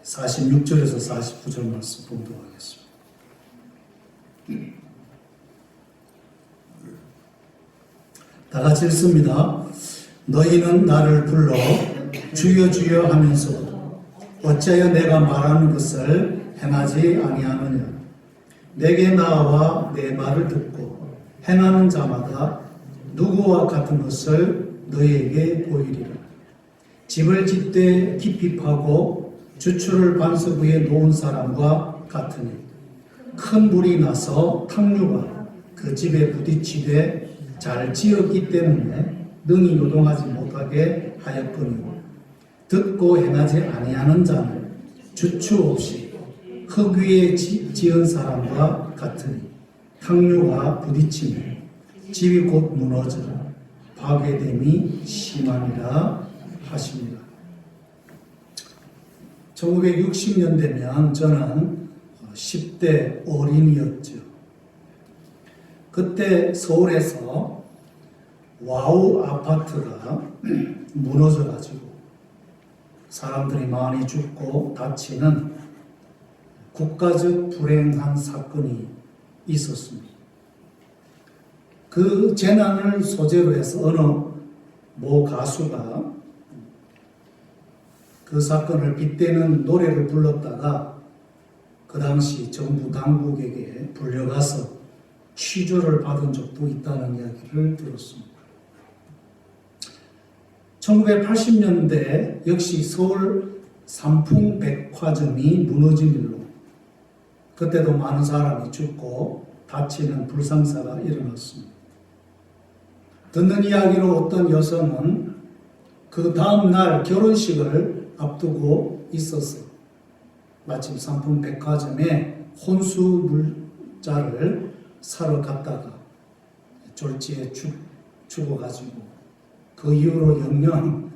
46절에서 49절 말씀 봉독하겠습니다. 다 같이 읽습니다. 너희는 나를 불러 주여 주여 하면서도 어찌하여 내가 말하는 것을 행하지 아니하느냐. 내게 나와 내 말을 듣고 행하는 자마다 누구와 같은 것을 너희에게 보이리라. 집을 짓되 깊이 파고 주추를 반석 위에 놓은 사람과 같으니 큰 물이 나서 탕류가 그 집에 부딪히되 잘 지었기 때문에 능히 요동하지 못하게 하였거니와 듣고 행하지 아니하는 자는 주추 없이 흙 위에 지은 사람과 같으니 탕류가 부딪히면 집이 곧 무너져 파괴됨이 심하니라 하십니다. 1960년대면 저는 10대 어린이였죠. 그때 서울에서 와우 아파트가 무너져가지고 사람들이 많이 죽고 다치는 국가적 불행한 사건이 있었습니다. 그 재난을 소재로 해서 어느 모 가수가 그 사건을 빗대는 노래를 불렀다가 그 당시 정부 당국에게 불려가서 취조를 받은 적도 있다는 이야기를 들었습니다. 1980년대 역시 서울 삼풍백화점이 무너진 일로 그때도 많은 사람이 죽고 다치는 불상사가 일어났습니다. 듣는 이야기로 어떤 여성은 그 다음날 결혼식을 앞두고 있어서 마침 삼풍백화점에 혼수 물자를 사러 갔다가 졸지에 죽어가지고 그 이후로 영영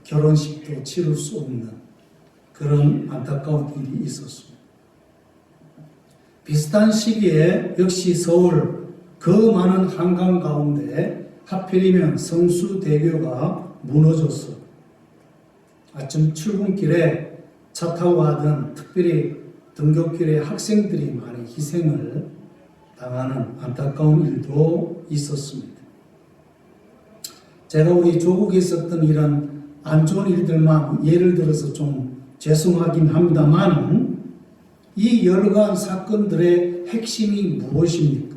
결혼식도 치를 수 없는 그런 안타까운 일이 있었습니다. 비슷한 시기에 역시 서울 그 많은 한강 가운데 하필이면 성수대교가 무너졌어. 아침 출근길에 차 타고 가던 특별히 등굣길에 학생들이 많이 희생을 당하는 안타까운 일도 있었습니다. 제가 우리 조국에 있었던 이런 안 좋은 일들만 예를 들어서 좀 죄송하긴 합니다만 이 여러가지 사건들의 핵심이 무엇입니까?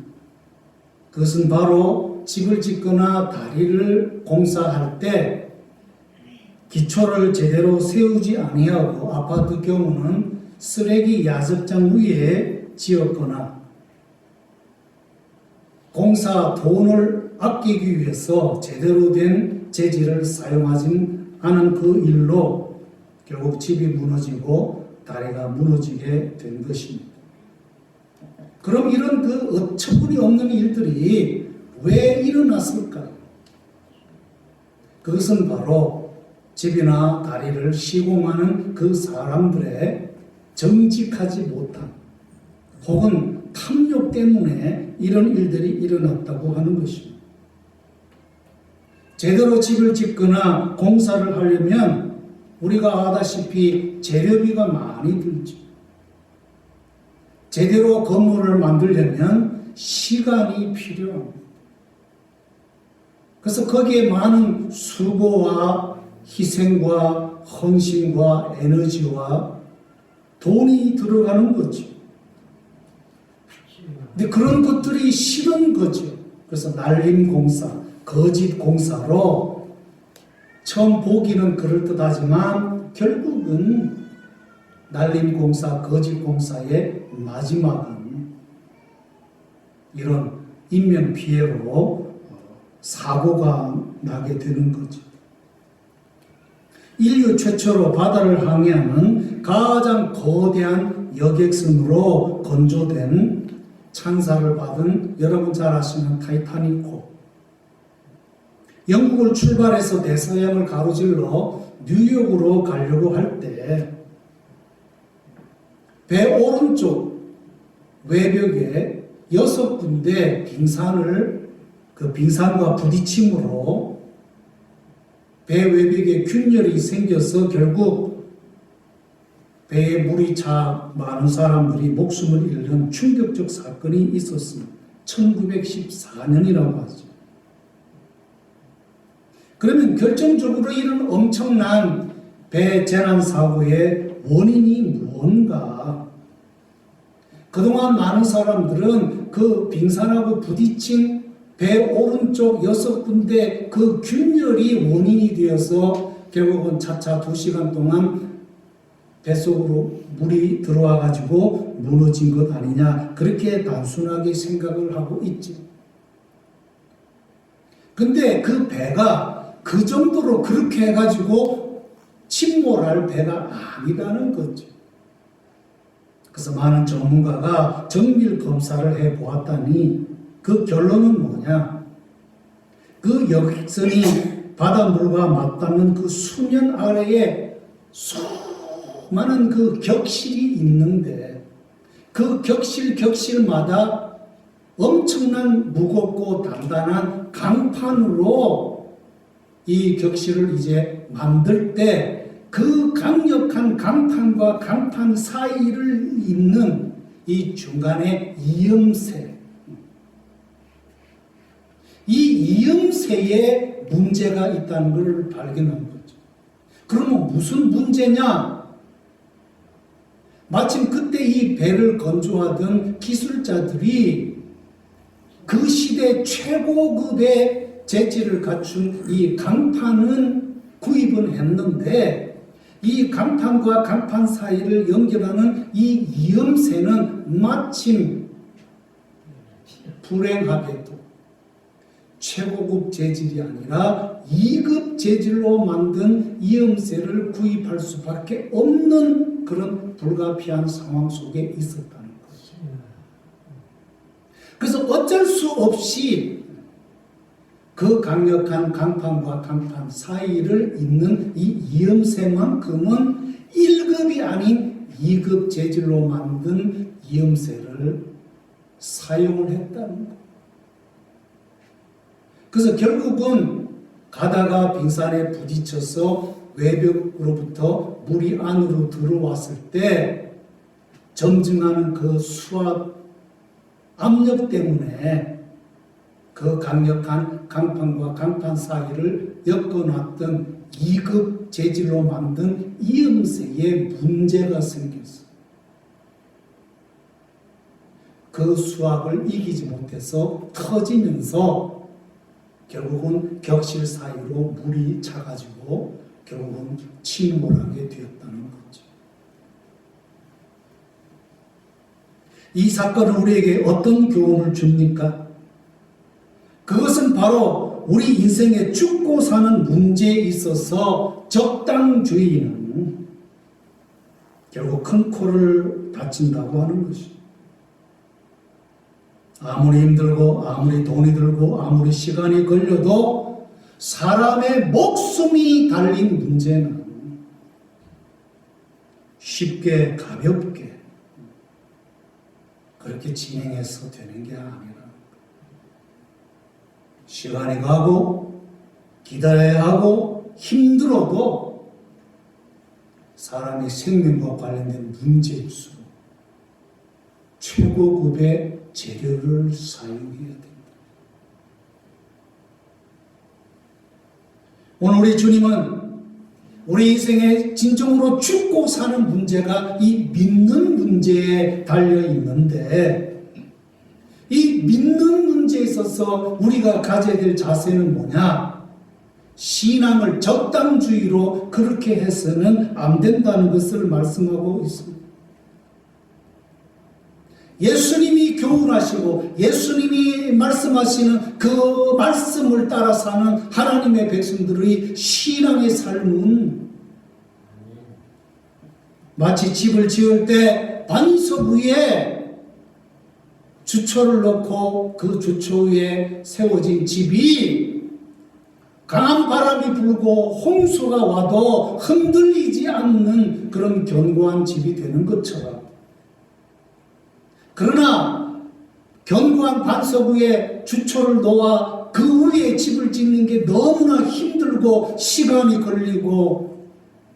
그것은 바로 집을 짓거나 다리를 공사할 때 기초를 제대로 세우지 아니하고 아파트 경우는 쓰레기 야적장 위에 지었거나 공사 돈을 아끼기 위해서 제대로 된 재질을 사용하지 않은 그 일로 결국 집이 무너지고 다리가 무너지게 된 것입니다. 그럼 이런 그 어처구니 없는 일들이 왜 일어났을까요? 그것은 바로 집이나 다리를 시공하는 그 사람들의 정직하지 못한 혹은 탐욕 때문에 이런 일들이 일어났다고 하는 것입니다. 제대로 집을 짓거나 공사를 하려면 우리가 아다시피 재료비가 많이 들죠. 제대로 건물을 만들려면 시간이 필요합니다. 그래서 거기에 많은 수고와 희생과 헌신과 에너지와 돈이 들어가는 거죠. 근데 그런 것들이 싫은 거죠. 그래서 날림공사, 거짓공사로 처음 보기는 그럴듯하지만 결국은 날림공사, 거짓공사의 마지막은 이런 인명피해로 사고가 나게 되는 거죠. 인류 최초로 바다를 항해하는 가장 거대한 여객선으로 건조된 찬사를 받은 여러분 잘 아시는 타이타닉호. 영국을 출발해서 대서양을 가로질러 뉴욕으로 가려고 할 때 배 오른쪽 외벽에 6군데 그 빙산과 부딪힘으로 배 외벽에 균열이 생겨서 결국 배에 물이 차 많은 사람들이 목숨을 잃는 충격적 사건이 있었습니다. 1914년이라고 하죠. 그러면 결정적으로 이런 엄청난 배 재난 사고의 원인이 무언가? 그동안 많은 사람들은 그 빙산하고 부딪힌 배 오른쪽 6군데 그 균열이 원인이 되어서 결국은 차차 2시간 동안 뱃속으로 물이 들어와 가지고 무너진 것 아니냐, 그렇게 단순하게 생각을 하고 있지. 근데 그 배가 그 정도로 그렇게 해가지고 침몰할 배가 아니라는 거죠. 그래서 많은 전문가가 정밀 검사를 해 보았다니 그 결론은 뭐냐? 그 역선이 바닷물과 맞닿는 그 수면 아래에 수많은 그 격실이 있는데 그 격실마다 엄청난 무겁고 단단한 강판으로 이 격실을 이제 만들 때 그 강력한 강판과 강판 사이를 잇는 이 중간에 이음새, 이 이음새에 문제가 있다는 걸 발견한 거죠. 그러면 무슨 문제냐? 마침 그때 이 배를 건조하던 기술자들이 그 시대 최고급의 재질을 갖춘 이 강판은 구입은 했는데 이 강판과 강판 사이를 연결하는 이 이음새는 마침 불행하게도 최고급 재질이 아니라 2급 재질로 만든 이음새를 구입할 수밖에 없는 그런 불가피한 상황 속에 있었다는 거죠. 그래서 어쩔 수 없이 그 강력한 강판과 강판 사이를 잇는 이 이음새만큼은 1급이 아닌 2급 재질로 만든 이음새를 사용을 했다는 거예요. 그래서 결국은 가다가 빙산에 부딪혀서 외벽으로부터 물이 안으로 들어왔을 때 점증하는 그 수압 압력 때문에 그 강력한 강판과 강판 사이를 엮어놨던 2급 재질로 만든 이음새에 문제가 생겼어요. 그 수압을 이기지 못해서 터지면서 결국은 격실 사이로 물이 차가지고 결국은 침몰하게 되었다는 거죠. 이 사건은 우리에게 어떤 교훈을 줍니까? 그것은 바로 우리 인생에 죽고 사는 문제에 있어서 적당주의는 결국 큰 코를 다친다고 하는 것이죠. 아무리 힘들고 아무리 돈이 들고 아무리 시간이 걸려도 사람의 목숨이 달린 문제는 쉽게 가볍게 그렇게 진행해서 되는 게 아니라 시간이 가고 기다려야 하고 힘들어도 사람의 생명과 관련된 문제일수록 최고급의 재료를 사용해야 됩니다. 오늘 우리 주님은 우리 인생에 진정으로 죽고 사는 문제가 이 믿는 문제에 달려 있는데 이 믿는 문제에 있어서 우리가 가져야 될 자세는 뭐냐? 신앙을 적당주의로 그렇게 해서는 안 된다는 것을 말씀하고 있습니다. 예수님이 교훈하시고 예수님이 말씀하시는 그 말씀을 따라 사는 하나님의 백성들의 신앙의 삶은 마치 집을 지을 때 반석 위에 주초를 넣고 그 주초 위에 세워진 집이 강한 바람이 불고 홍수가 와도 흔들리지 않는 그런 견고한 집이 되는 것처럼, 그러나 견고한 반석 위에 주초를 놓아 그 위에 집을 짓는 게 너무나 힘들고 시간이 걸리고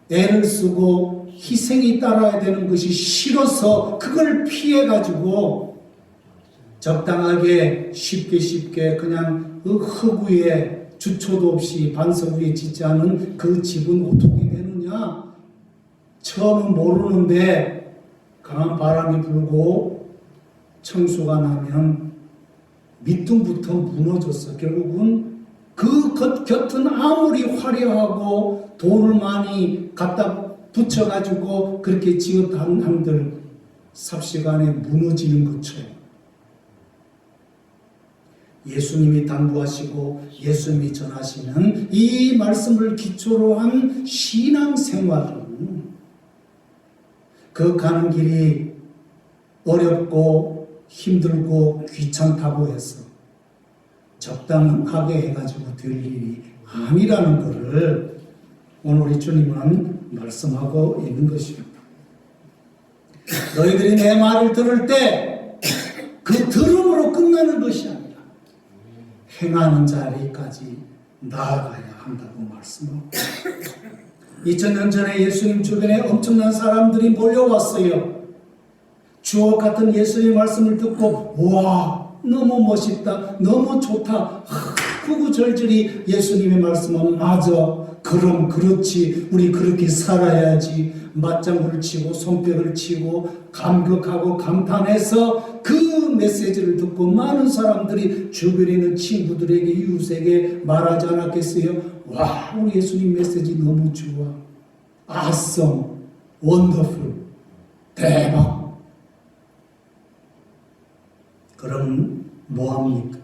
애를 쓰고 희생이 따라야 되는 것이 싫어서 그걸 피해가지고 적당하게 쉽게 그냥 그 흙 위에 주초도 없이 반석 위에 짓지 않은 그 집은 어떻게 되느냐? 처음은 모르는데 강한 바람이 불고 청수가 나면 밑둥부터 무너졌어. 결국은 그 곁은 아무리 화려하고 돈을 많이 갖다 붙여가지고 그렇게 지었던 한들 삽시간에 무너지는 것처럼 예수님이 당부하시고 예수님이 전하시는 이 말씀을 기초로 한 신앙생활은 그 가는 길이 어렵고 힘들고 귀찮다고 해서 적당하게 해가지고 될 일이 아니라는 것을 오늘 우리 주님은 말씀하고 있는 것입니다. 너희들이 내 말을 들을 때 그 들음으로 끝나는 것이 아니라 행하는 자리까지 나아가야 한다고 말씀하고 2000년 전에 예수님 주변에 엄청난 사람들이 몰려왔어요. 주옥 같은 예수님의 말씀을 듣고 와 너무 멋있다 너무 좋다 구구절절히 예수님의 말씀은 맞아 그럼 그렇지 우리 그렇게 살아야지 맞장구를 치고 손뼉을 치고 감격하고 감탄해서 그 메시지를 듣고 많은 사람들이 주변에 있는 친구들에게 이웃에게 말하지 않았겠어요? 와 우리 예수님 메시지 너무 좋아 awesome, wonderful, 대박. 그럼 뭐합니까?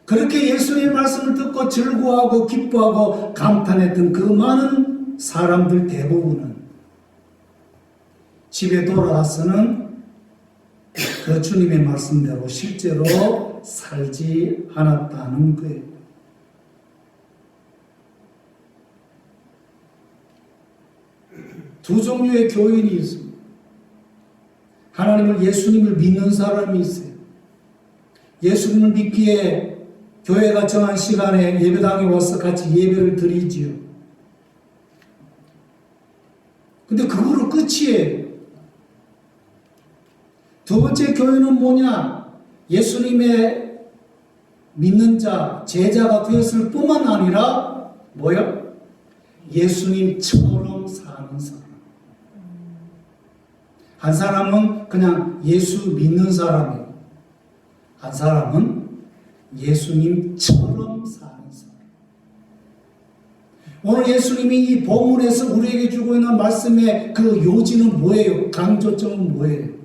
그렇게 예수님의 말씀을 듣고 즐거워하고 기뻐하고 감탄했던 그 많은 사람들 대부분은 집에 돌아와서는 그 주님의 말씀대로 실제로 살지 않았다는 거예요. 두 종류의 교인이 있습니다. 하나님을 예수님을 믿는 사람이 있어요. 예수님을 믿기에 교회가 정한 시간에 예배당에 와서 같이 예배를 드리지요. 근데 그거로 끝이에요. 두 번째 교회는 뭐냐? 예수님의 믿는 자, 제자가 되었을 뿐만 아니라 뭐요? 예수님처럼 사는 사람. 한 사람은 그냥 예수 믿는 사람이고 한 사람은 예수님처럼 사는 사람. 오늘 예수님이 이 본문에서 우리에게 주고 있는 말씀의 그 요지는 뭐예요? 강조점은 뭐예요?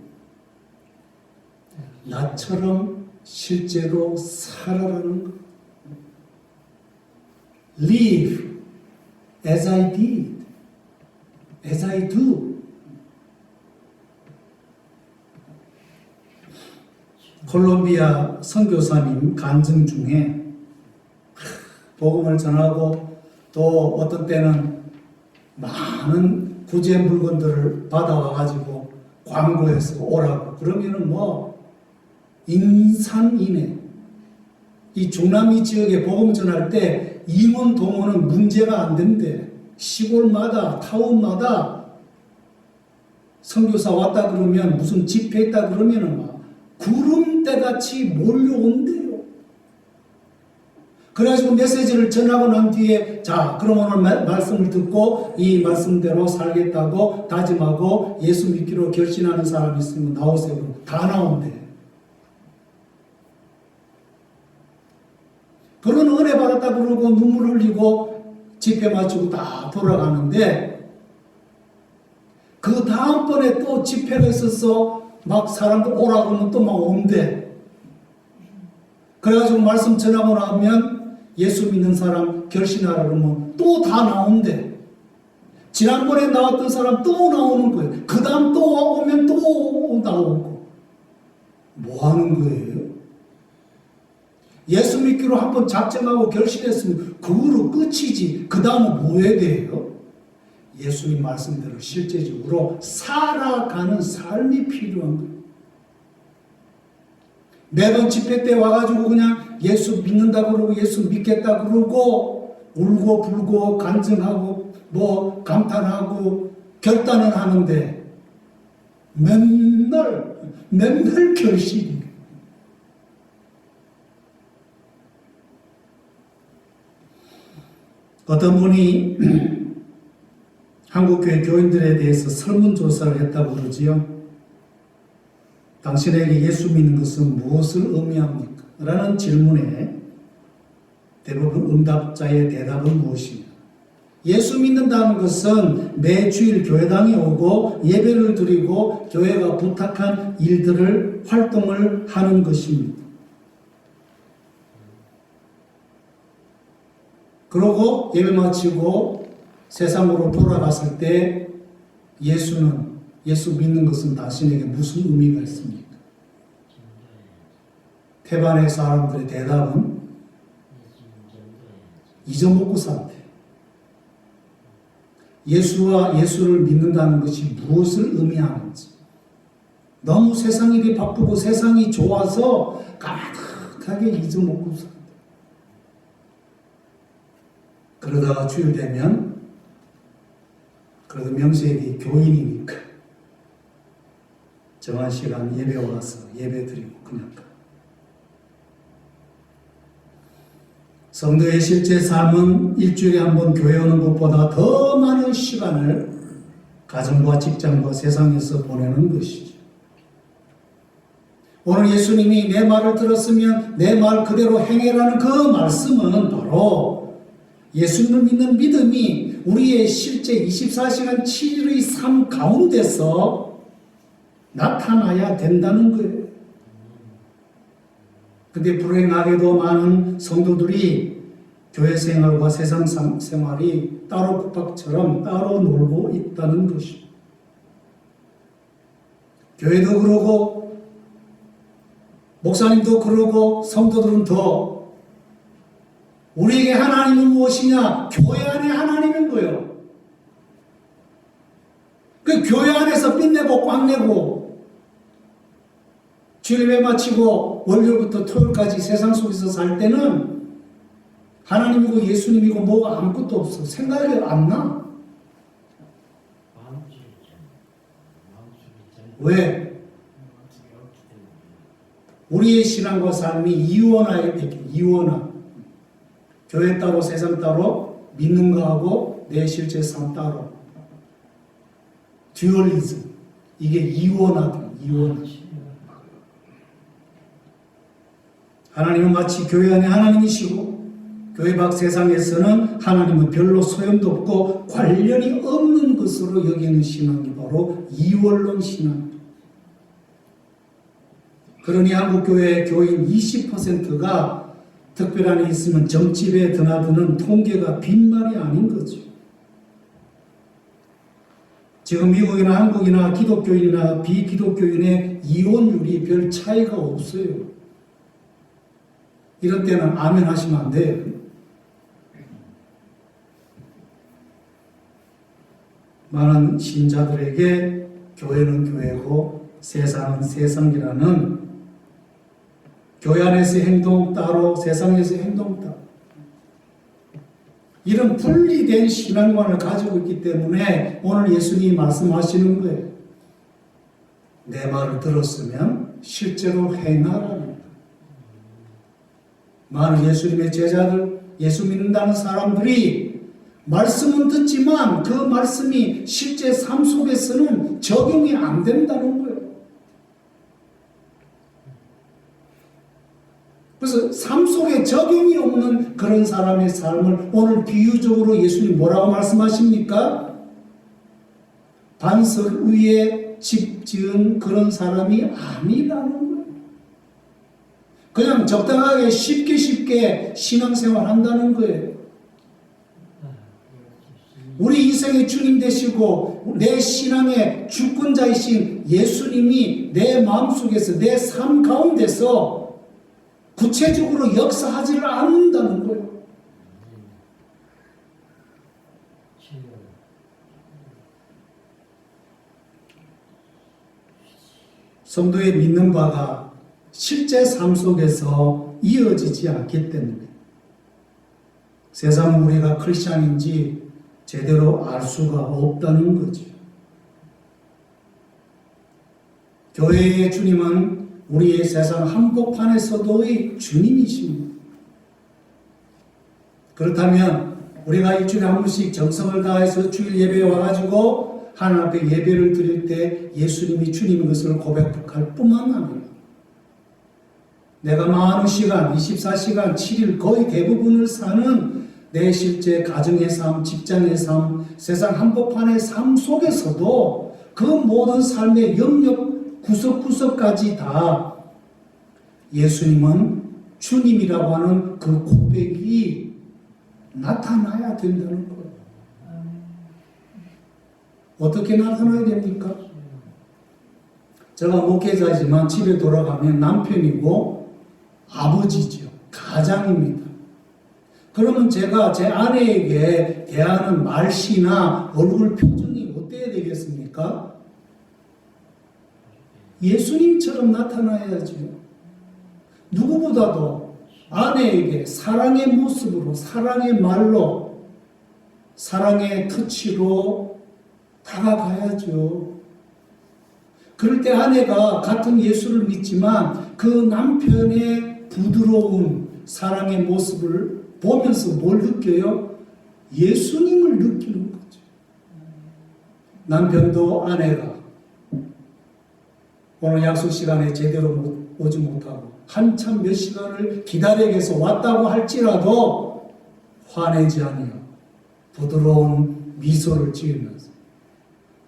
나처럼 실제로 살아라는 것. Live as I did, as I do. 콜롬비아 선교사님 간증 중에 복음을 전하고 또 어떤 때는 많은 구제 물건들을 받아와 가지고 광고해서 오라고 그러면은 뭐 인산인해. 이 중남미 지역에 복음 전할 때 임원 동원은 문제가 안 된대. 시골마다 타운마다 선교사 왔다 그러면 무슨 집회했다 그러면은 막 구름대같이 몰려온대요. 그래가지고 메시지를 전하고 난 뒤에 자 그럼 오늘 말씀을 듣고 이 말씀대로 살겠다고 다짐하고 예수 믿기로 결심하는 사람이 있으면 나오세요. 다 나온대. 그런 은혜 받았다 그러고 눈물 흘리고 집회 마치고 다 돌아가는데 그 다음번에 또 집회가 있어서 막 사람들 오라고 하면 또 막 온대. 그래가지고 말씀 전하고 나면 예수 믿는 사람 결신하라 그러면 또 다 나온대. 지난번에 나왔던 사람 또 나오는 거예요. 그 다음 또 오면 또 나오고. 뭐 하는 거예요? 예수 믿기로 한번 작정하고 결심했으면 그거로 끝이지. 그 다음은 뭐 해야 돼요? 예수님 말씀대로 실제적으로 살아가는 삶이 필요한 거예요. 매번 집회 때 와가지고 그냥 예수 믿는다 그러고 예수 믿겠다 그러고 울고 불고 간증하고 뭐 감탄하고 결단은 하는데 맨날 결실이. 어떤 분이 한국교회 교인들에 대해서 설문조사를 했다고 그러지요. 당신에게 예수 믿는 것은 무엇을 의미합니까? 라는 질문에 대부분 응답자의 대답은 무엇입니까? 예수 믿는다는 것은 매주일 교회당에 오고 예배를 드리고 교회가 부탁한 일들을 활동을 하는 것입니다. 그러고 예배 마치고 세상으로 돌아갔을 때 예수 믿는 것은 당신에게 무슨 의미가 있습니까? 태반의 사람들의 대답은 잊어먹고 산대. 예수와 예수를 믿는다는 것이 무엇을 의미하는지. 너무 세상 일이 바쁘고 세상이 좋아서 가득하게 잊어먹고 산대. 그러다가 주일 되면 그래도 명세에게 교인이니까 정한 시간 예배 와서 예배 드리고 그냥 가. 성도의 실제 삶은 일주일에 한 번 교회 오는 것보다 더 많은 시간을 가정과 직장과 세상에서 보내는 것이죠. 오늘 예수님이 내 말을 들었으면 내 말 그대로 행해라는 그 말씀은 바로 예수님을 믿는 믿음이 우리의 실제 24시간 7일의 삶 가운데서 나타나야 된다는 거예요. 근데 불행하게도 많은 성도들이 교회 생활과 세상 생활이 따로 국밥처럼 따로 놀고 있다는 것입니다. 교회도 그러고 목사님도 그러고 성도들은 더 우리에게 하나님은 무엇이냐? 교회 안에 하나님인 거예요. 그 교회 안에서 빚내고 꽝내고 주일 예배 마치고 월요일부터 토요일까지 세상 속에서 살 때는 하나님이고 예수님이고 뭐가 아무것도 없어. 생각이 안 나. 왜? 우리의 신앙과 삶이 이원화에 이원화. 교회 따로 세상 따로 믿는 거하고 내 실제 삶 따로. 듀얼리즘. 이게 이원화다. 이원화. 하나님은 마치 교회 안에 하나님이시고 교회 밖 세상에서는 하나님은 별로 소용도 없고 관련이 없는 것으로 여기는 신앙이 바로 이원론 신앙입니다. 그러니 한국교회 교인 20%가 특별 안에 있으면 점집에 드나드는 통계가 빈말이 아닌 거죠. 지금 미국이나 한국이나 기독교인이나 비기독교인의 이혼율이 별 차이가 없어요. 이런 때는 아멘 하시면 안 돼요. 많은 신자들에게 교회는 교회고 세상은 세상이라는 교회 안에서 행동 따로 세상에서 행동 따로 이런 분리된 신앙관을 가지고 있기 때문에 오늘 예수님이 말씀하시는 거예요. 내 말을 들었으면 실제로 행하라는 거예요. 많은 예수님의 제자들, 예수 믿는다는 사람들이 말씀은 듣지만 그 말씀이 실제 삶 속에서는 적용이 안 된다는 거예요. 그래서 삶 속에 적용이 없는 그런 사람의 삶을 오늘 비유적으로 예수님 뭐라고 말씀하십니까? 반석 위에 집 지은 그런 사람이 아니라는 거예요. 그냥 적당하게 쉽게 신앙생활 한다는 거예요. 우리 인생의 주님 되시고 내 신앙의 주권자이신 예수님이 내 마음속에서 내 삶 가운데서 구체적으로 역사하지를 않는다는 거예요. 성도의 믿는 바가 실제 삶 속에서 이어지지 않기 때문에 세상 우리가 크리스찬인지 제대로 알 수가 없다는 거죠. 교회의 주님은 우리의 세상 한복판에서도의 주님이십니다. 그렇다면 우리가 일주일에 한 번씩 정성을 다해서 주일 예배에 와가지고 하나님 앞에 예배를 드릴 때 예수님이 주님인 것을 고백할 뿐만 아니라 내가 많은 시간, 24시간, 7일 거의 대부분을 사는 내 실제 가정의 삶, 직장의 삶, 세상 한복판의 삶 속에서도 그 모든 삶의 영역 구석구석까지 다 예수님은 주님이라고 하는 그 고백이 나타나야 된다는 거예요. 어떻게 나타나야 됩니까? 제가 목회자이지만 집에 돌아가면 남편이고 아버지죠. 가장입니다. 그러면 제가 제 아내에게 대하는 말씨나 얼굴 표정이 어때야 되겠습니까? 예수님처럼 나타나야죠. 누구보다도 아내에게 사랑의 모습으로, 사랑의 말로, 사랑의 터치로 다가가야죠. 그럴 때 아내가 같은 예수를 믿지만 그 남편의 부드러운 사랑의 모습을 보면서 뭘 느껴요? 예수님을 느끼는 거죠. 남편도 아내가 오늘 약속 시간에 제대로 오지 못하고 한참 몇 시간을 기다리게 해서 왔다고 할지라도 화내지 아니하고 부드러운 미소를 지으면서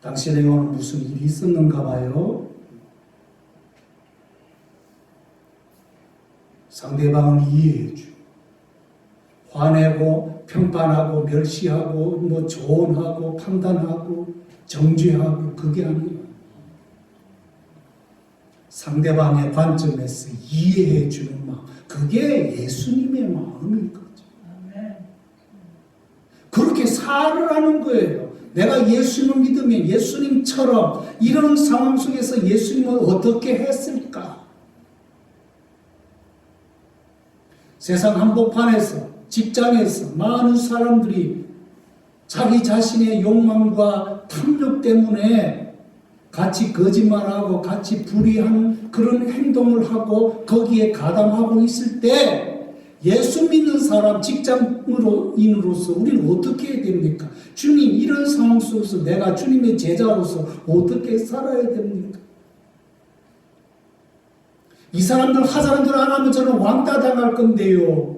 당신에게 오늘 무슨 일이 있었는가 봐요. 상대방을 이해해 주. 화내고 평판하고 멸시하고 뭐 조언하고 판단하고 정죄하고 그게 아니라 상대방의 관점에서 이해해 주는 마음, 그게 예수님의 마음인 거죠. 그렇게 살으라는 거예요. 내가 예수님을 믿으면 예수님처럼 이런 상황 속에서 예수님은 어떻게 했을까? 세상 한복판에서, 직장에서 많은 사람들이 자기 자신의 욕망과 탐욕 때문에 같이 거짓말하고 같이 불의한 그런 행동을 하고 거기에 가담하고 있을 때 예수 믿는 사람, 직장인으로서 우리는 어떻게 해야 됩니까? 주님, 이런 상황 속에서 내가 주님의 제자로서 어떻게 살아야 됩니까? 이 사람들 하자는 대로 안 하면 저는 왕따 당할 건데요.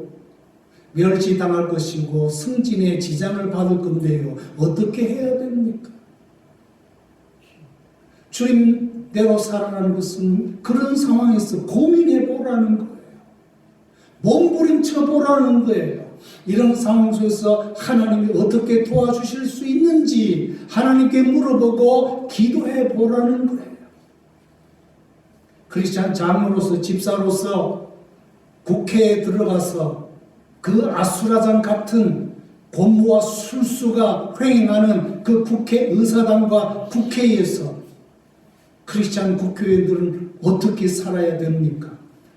멸시당할 것이고 승진에 지장을 받을 건데요. 어떻게 해야 됩니까? 주님대로 살아가는 것은 그런 상황에서 고민해 보라는 거예요. 몸부림쳐 보라는 거예요. 이런 상황 속에서 하나님이 어떻게 도와주실 수 있는지 하나님께 물어보고 기도해 보라는 거예요. 크리스찬 장로로서, 집사로서 국회에 들어가서 그 아수라장 같은 권모와 술수가 횡행하는 그 국회의사당과 국회에서 크리스찬 국회의원들은 어떻게 살아야 됩니까?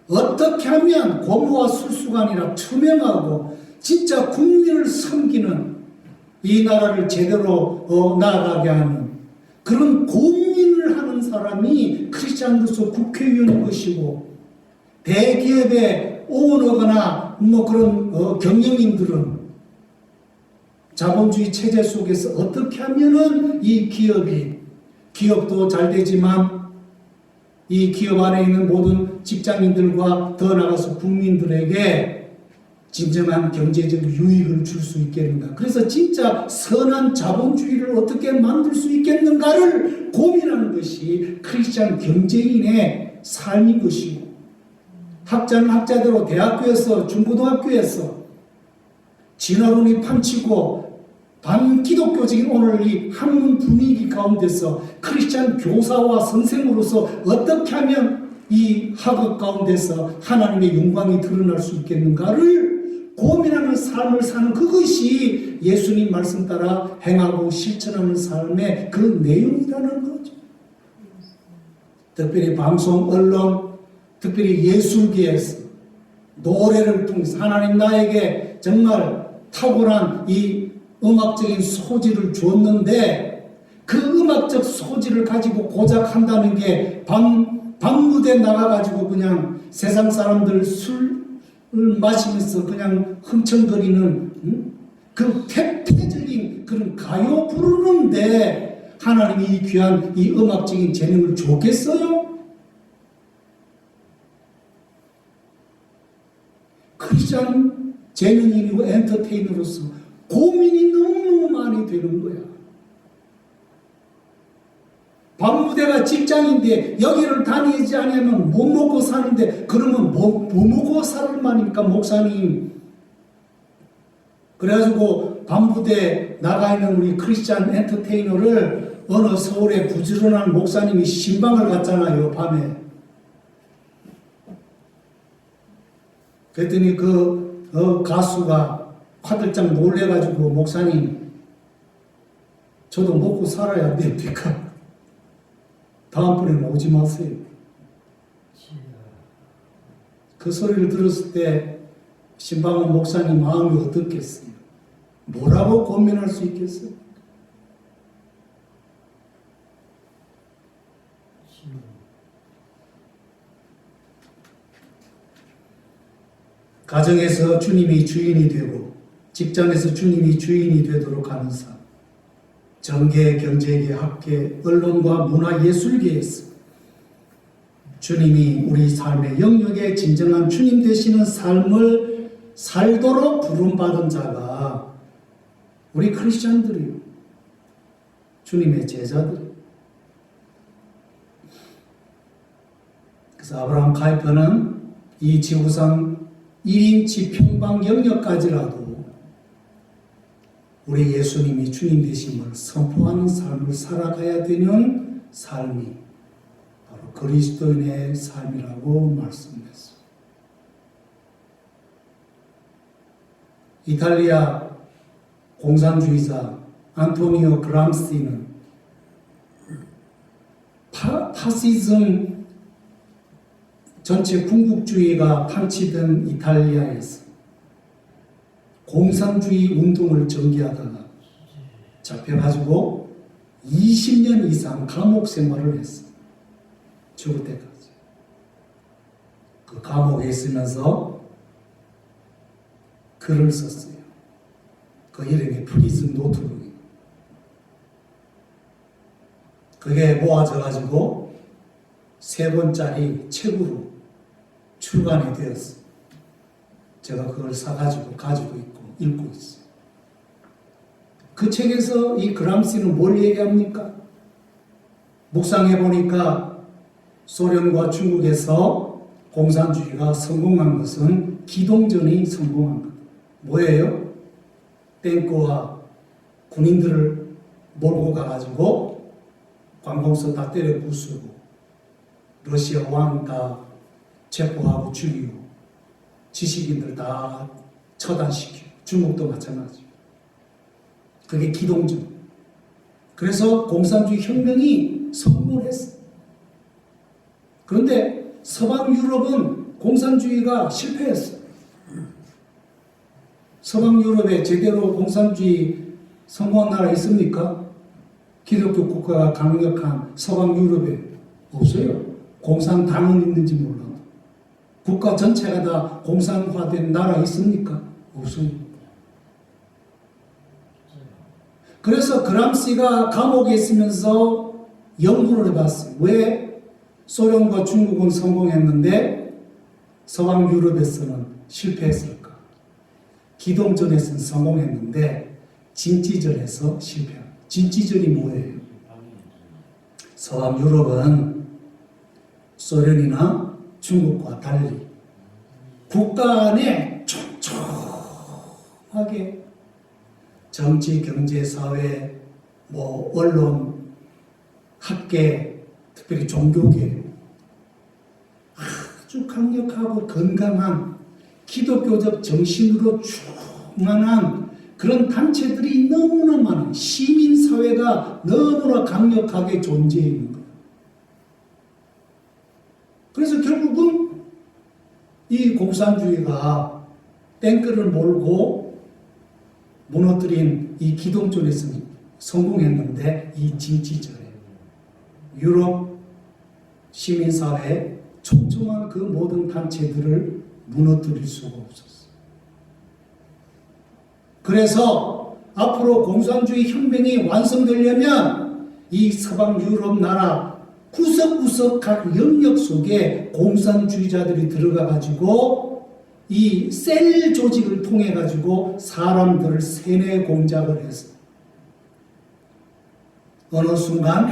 어떻게 하면 권모와 술수가 아니라 투명하고 진짜 국민을 섬기는 이 나라를 제대로 나아가게 하는 그런 고민을 하는 사람이 크리스찬으로서 국회의원인 것이고, 대기업의 오너거나 뭐 그런 경영인들은 자본주의 체제 속에서 어떻게 하면은 이 기업도 잘 되지만 이 기업 안에 있는 모든 직장인들과 더 나아가서 국민들에게 진정한 경제적 유익을 줄 수 있겠는가? 그래서 진짜 선한 자본주의를 어떻게 만들 수 있겠는가를 고민하는 것이 크리스찬 경제인의 삶인 것이고, 학자는 학자대로 대학교에서, 중고등학교에서 진화론이 판치고 반기독교적인 오늘 이 학문 분위기 가운데서 크리스찬 교사와 선생으로서 어떻게 하면 이 학업 가운데서 하나님의 영광이 드러날 수 있겠는가를 고민하는 삶을 사는 그것이 예수님 말씀 따라 행하고 실천하는 삶의 그 내용이라는 거죠. 특별히 방송, 언론, 특별히 예술계에서 노래를 통해서 하나님 나에게 정말 탁월한 이 음악적인 소질을 주었는데 그 음악적 소질을 가지고 고작 한다는 게 밤무대 나가가지고 그냥 세상 사람들 술을 마시면서 그냥 흥청거리는 그 태폐적인 그런 가요 부르는데 하나님이 이 귀한 이 음악적인 재능을 줬겠어요? 크리스찬 재능인이고 엔터테이너로서 고민이 너무너무 많이 되는 거야. 밤무대가 직장인데 여기를 다니지 않으면 못 먹고 사는데 그러면 뭐 먹고 살 말입니까 목사님? 그래가지고 밤무대 나가 있는 우리 크리스찬 엔터테이너를 어느 서울의 부지런한 목사님이 신방을 갔잖아요 밤에. 그랬더니 그 가수가 화들짝 놀래가지고 목사님 저도 먹고 살아야 됩니까? 다음번에는 오지 마세요. 그 소리를 들었을 때 신방은 목사님 마음이 어떻겠어요? 뭐라고 고민할 수 있겠어요? 가정에서 주님이 주인이 되고 직장에서 주님이 주인이 되도록 하는 삶, 정계, 경제계, 학계, 언론과 문화예술계에서 주님이 우리 삶의 영역에 진정한 주님 되시는 삶을 살도록 부름받은 자가 우리 크리스찬들이요. 주님의 제자들. 그래서 아브라함 카이퍼는 이 지구상 1인치 평방 영역까지라도 우리 예수님이 주님 되심을 선포하는 삶을 살아가야 되는 삶이 바로 그리스도인의 삶이라고 말씀했습니다. 이탈리아 공산주의자 안토니오 그람시는 파시즘 전체 군국주의가 판치던 이탈리아에서 공산주의 운동을 전개하다가 잡혀가지고 20년 이상 감옥 생활을 했어요. 죽을 때까지. 그 감옥에 있으면서 글을 썼어요. 그 이름이 프리즌 노트북이에요. 그게 모아져가지고 3권짜리 책으로 출간이 되었어요. 제가 그걸 사가지고 가지고 있고 읽고 있어요. 그 책에서 이 그람시는 뭘 얘기합니까? 묵상해 보니까 소련과 중국에서 공산주의가 성공한 것은 기동전이 성공한 것. 뭐예요? 탱크와 군인들을 몰고 가가지고 관공서 다 때려 부수고 러시아 왕 다 체포하고 죽이고 지식인들 다 처단시키고 중국도 마찬가지. 그게 기동전. 그래서 공산주의 혁명이 성공을 했어. 그런데 서방 유럽은 공산주의가 실패했어. 서방 유럽에 제대로 공산주의 성공한 나라 있습니까? 기독교 국가가 강력한 서방 유럽에 없어요. 공산당은 있는지 몰라도. 국가 전체가 다 공산화된 나라 있습니까? 없어요. 그래서 그람시가 감옥에 있으면서 연구를 해봤어요. 왜 소련과 중국은 성공했는데 서방 유럽에서는 실패했을까? 기동전에서는 성공했는데 진지전에서 실패합니다. 진지전이 뭐예요? 서방 유럽은 소련이나 중국과 달리 국가 안에 촘촘하게 정치, 경제, 사회, 언론, 학계, 특별히 종교계 아주 강력하고 건강한 기독교적 정신으로 충만한 그런 단체들이 너무나 많은 시민사회가 너무나 강력하게 존재해 있는 거예요. 그래서 결국은 이 공산주의가 탱크를 몰고 무너뜨린 이 기독존에서 성공했는데 이 진지전에 유럽 시민사회 촘촘한 그 모든 단체들을 무너뜨릴 수가 없었어요. 그래서 앞으로 공산주의 혁명이 완성되려면 이 서방 유럽 나라 구석구석 각 영역 속에 공산주의자들이 들어가 가지고 이 셀 조직을 통해 가지고 사람들을 세뇌 공작을 해서 어느 순간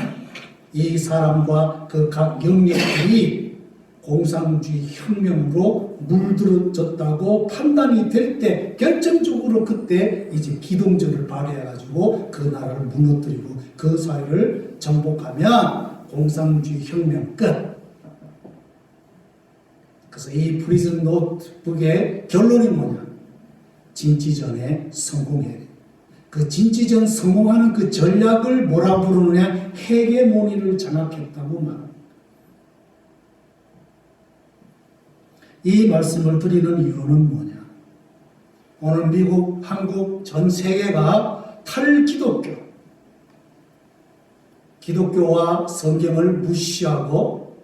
이 사람과 그 각 영역들이 공산주의 혁명으로 물들어졌다고 판단이 될 때 결정적으로 그때 이제 기동전을 발휘해 가지고 그 나라를 무너뜨리고 그 사회를 정복하면 공산주의 혁명 끝. 그래서 이 프리즌 노트북의 결론이 뭐냐? 진지전에 성공해야 돼. 그 진지전 성공하는 그 전략을 뭐라 부르느냐? 헤게모니를 장악했다고 말합니다. 이 말씀을 드리는 이유는 뭐냐? 오늘 미국, 한국, 전 세계가 기독교와 성경을 무시하고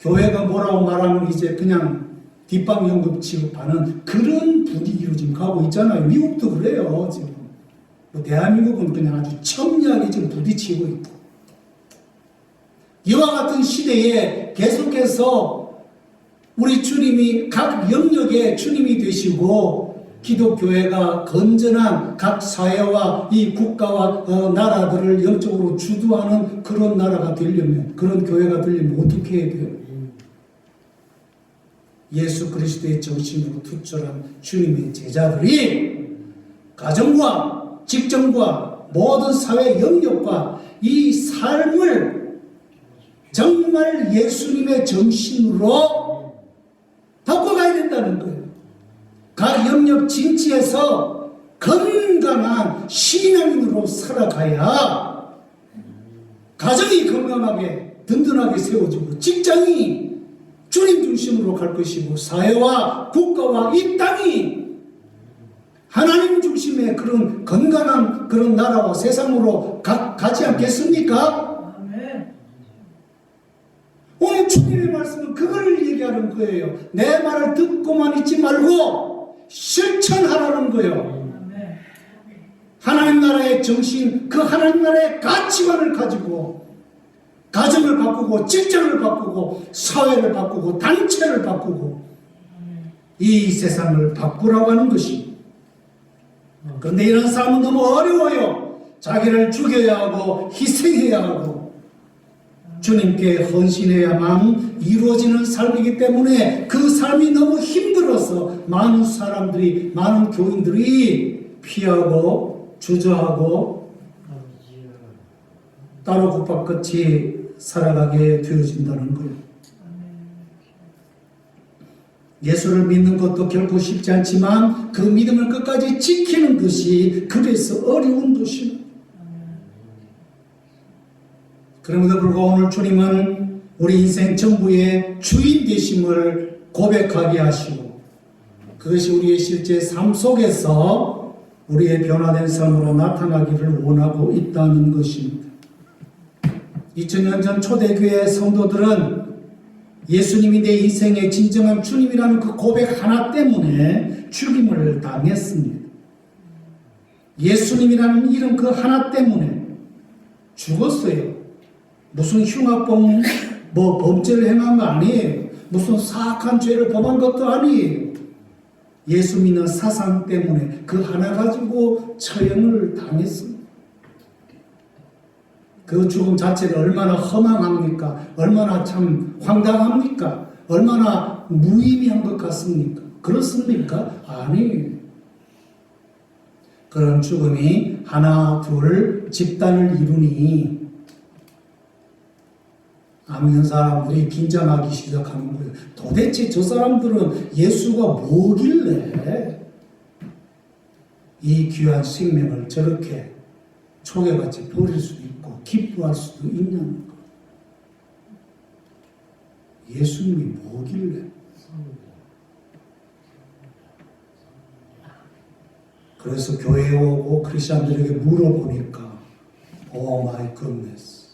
교회가 뭐라고 말하면 이제 그냥 뒷방 연금 취급하는 그런 분위기로 지금 가고 있잖아요. 미국도 그래요. 지금 대한민국은 그냥 아주 첨예하게 지금 부딪히고 있고, 이와 같은 시대에 계속해서 우리 주님이 각 영역에 주님이 되시고 기독교회가 건전한 각 사회와 이 국가와 나라들을 영적으로 주도하는 그런 나라가 되려면, 그런 교회가 되려면 어떻게 해야 돼요? 예수 그리스도의 정신으로 투철한 주님의 제자들이 가정과 직장과 모든 사회 영역과 이 삶을 정말 예수님의 정신으로 바꿔가야 된다는 거예요. 각 영역 진지에서 건강한 신앙인으로 살아가야 가정이 건강하게 든든하게 세워지고, 직장이 주님 중심으로 갈 것이고, 사회와 국가와 이 땅이 하나님 중심의 그런 건강한 그런 나라와 세상으로 가지 않겠습니까? 아멘. 오늘 주님의 말씀은 그걸 얘기하는 거예요. 내 말을 듣고만 있지 말고 실천하라는 거예요. 아멘. 하나님 나라의 정신, 그 하나님 나라의 가치관을 가지고 가정을 바꾸고 직장을 바꾸고 사회를 바꾸고 단체를 바꾸고 이 세상을 바꾸라고 하는 것이. 그런데 이런 삶은 너무 어려워요. 자기를 죽여야 하고 희생해야 하고 주님께 헌신해야만 이루어지는 삶이기 때문에 그 삶이 너무 힘들어서 많은 사람들이, 많은 교인들이 피하고 주저하고 따로 국밥같이 살아가게 되어진다는 거예요. 예수를 믿는 것도 결코 쉽지 않지만 그 믿음을 끝까지 지키는 것이 그래서 어려운 것입니다. 그럼에도 불구하고 오늘 주님은 우리 인생 전부의 주인 되심을 고백하게 하시고, 그것이 우리의 실제 삶 속에서 우리의 변화된 삶으로 나타나기를 원하고 있다는 것입니다. 2000년 전 초대교회 성도들은 예수님이 내 인생의 진정한 주님이라는 그 고백 하나 때문에 죽임을 당했습니다. 예수님이라는 이름 그 하나 때문에 죽었어요. 무슨 흉악범 범죄를 행한 거 아니에요. 무슨 사악한 죄를 범한 것도 아니에요. 예수 믿는 사상 때문에 그 하나 가지고 처형을 당했습니다. 그 죽음 자체가 얼마나 허망합니까? 얼마나 참 황당합니까? 얼마나 무의미한 것 같습니까? 그렇습니까? 아니에요. 그런 죽음이 하나 둘 집단을 이루니 아는 사람들이 긴장하기 시작하는 거예요. 도대체 저 사람들은 예수가 뭐길래 이 귀한 생명을 저렇게 초계같이 버릴 수도 있고 기뻐할 수도 있냐는 거. 예수님이 뭐길래? 그래서 교회에 오고 크리스천들에게 물어보니까 오 마이 굿네스,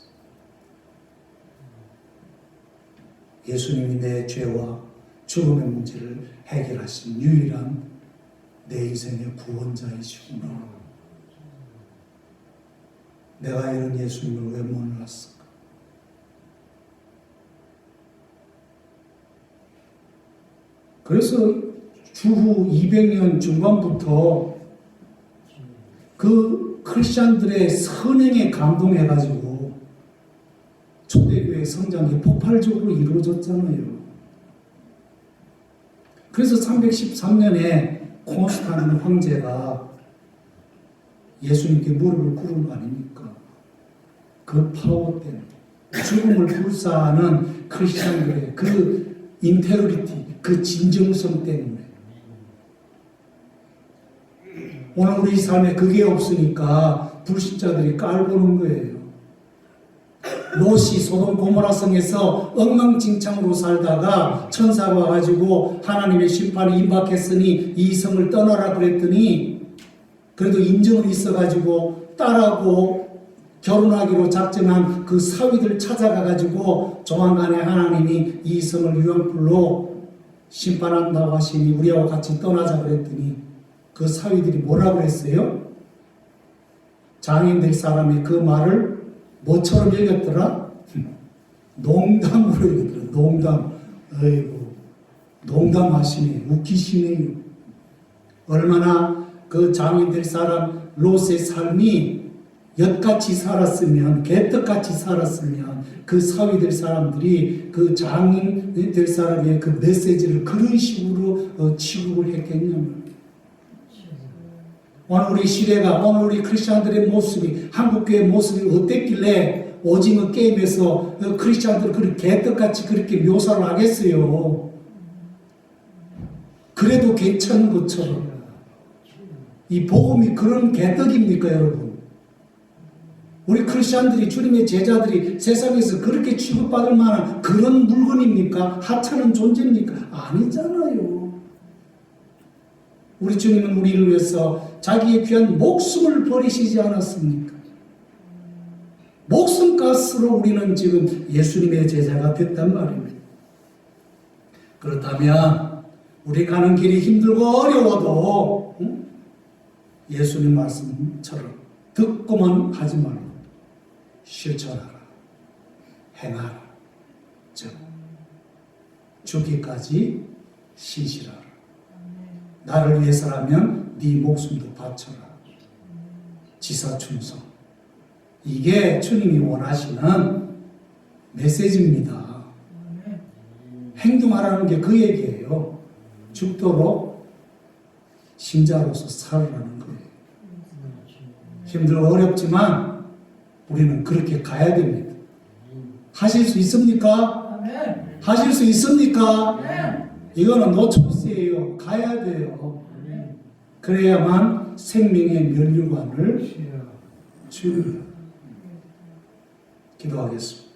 예수님이 내 죄와 죽음의 문제를 해결하신 유일한 내 인생의 구원자이시구나. 내가 이런 예수님을 왜 몰랐을까? 그래서 주후 200년 중반부터 그 크리스천들의 선행에 감동해가지고 초대교회 성장이 폭발적으로 이루어졌잖아요. 그래서 313년에 콘스탄틴 황제가 예수님께 무릎을 꿇은 거 아닙니까? 그 파워 때문에, 죽음을 불사하는 크리스천들의 그 인테그리티, 그 진정성 때문에. 오늘 우리 삶에 그게 없으니까 불신자들이 깔보는 거예요. 롯이 소돔 고모라 성에서 엉망진창으로 살다가 천사가 와가지고 하나님의 심판이 임박했으니 이 성을 떠나라 그랬더니 그래도 인정은 있어가지고 딸하고 결혼하기로 작정한 그 사위들 찾아가가지고 조만간에 하나님이 이 성을 유황불로 심판한다고 하시니 우리하고 같이 떠나자 그랬더니 그 사위들이 뭐라고 했어요? 장인 될 사람이 그 말을 뭐처럼 읽었더라? 농담으로 읽었더라. 농담. 어이구, 농담하시네. 웃기시네요. 얼마나 그 장인 될 사람 롯의 삶이 엿같이 살았으면, 개떡같이 살았으면 그 사위 될 사람들이 그 장인 될 사람의 그 메시지를 그런 식으로 취급을 했겠냐면, 오늘 우리 시대가, 오늘 우리 크리스천들의 모습이, 한국교회 모습이 어땠길래 오징어 게임에서 크리스천들을 그렇게 개떡같이 그렇게 묘사를 하겠어요. 그래도 괜찮은 것처럼. 이 복음이 그런 개떡입니까, 여러분? 우리 크리스천들이, 주님의 제자들이 세상에서 그렇게 취급받을 만한 그런 물건입니까? 하찮은 존재입니까? 아니잖아요. 우리 주님은 우리를 위해서 자기의 귀한 목숨을 버리시지 않았습니까? 목숨값으로 우리는 지금 예수님의 제자가 됐단 말입니다. 그렇다면 우리 가는 길이 힘들고 어려워도 예수님 말씀처럼 듣고만 하지 말고 실천하라, 행하라. 즉 죽기까지 신실하라. 나를 위해서라면 네 목숨도 바쳐라. 지사충성. 이게 주님이 원하시는 메시지입니다. 행동하라는 게 그 얘기예요. 죽도록 신자로서 살으라는 거예요. 힘들고 어렵지만 우리는 그렇게 가야 됩니다. 하실 수 있습니까? 하실 수 있습니까? 이거는 노 초이스예요. 가야 돼요. 그래야만 생명의 면류관을 주는. 기도하겠습니다.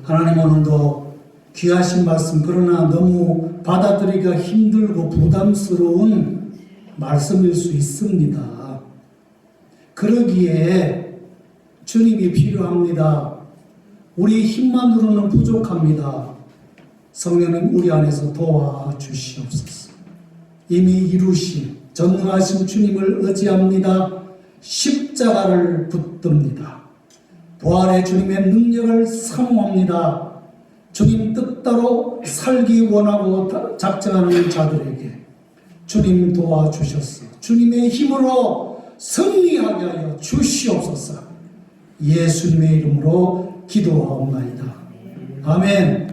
하나님, 오늘도 귀하신 말씀, 그러나 너무 받아들이기가 힘들고 부담스러운 말씀일 수 있습니다. 그러기에 주님이 필요합니다. 우리 힘만으로는 부족합니다. 성령님, 우리 안에서 도와주시옵소서. 이미 이루신 전능하신 주님을 의지합니다. 십자가를 붙듭니다. 부활의 주님의 능력을 사모합니다. 주님 뜻대로 살기 원하고 작정하는 자들에게 주님 도와주셔서 주님의 힘으로 승리하게 하여 주시옵소서. 예수님의 이름으로 기도하옵나이다. 아멘.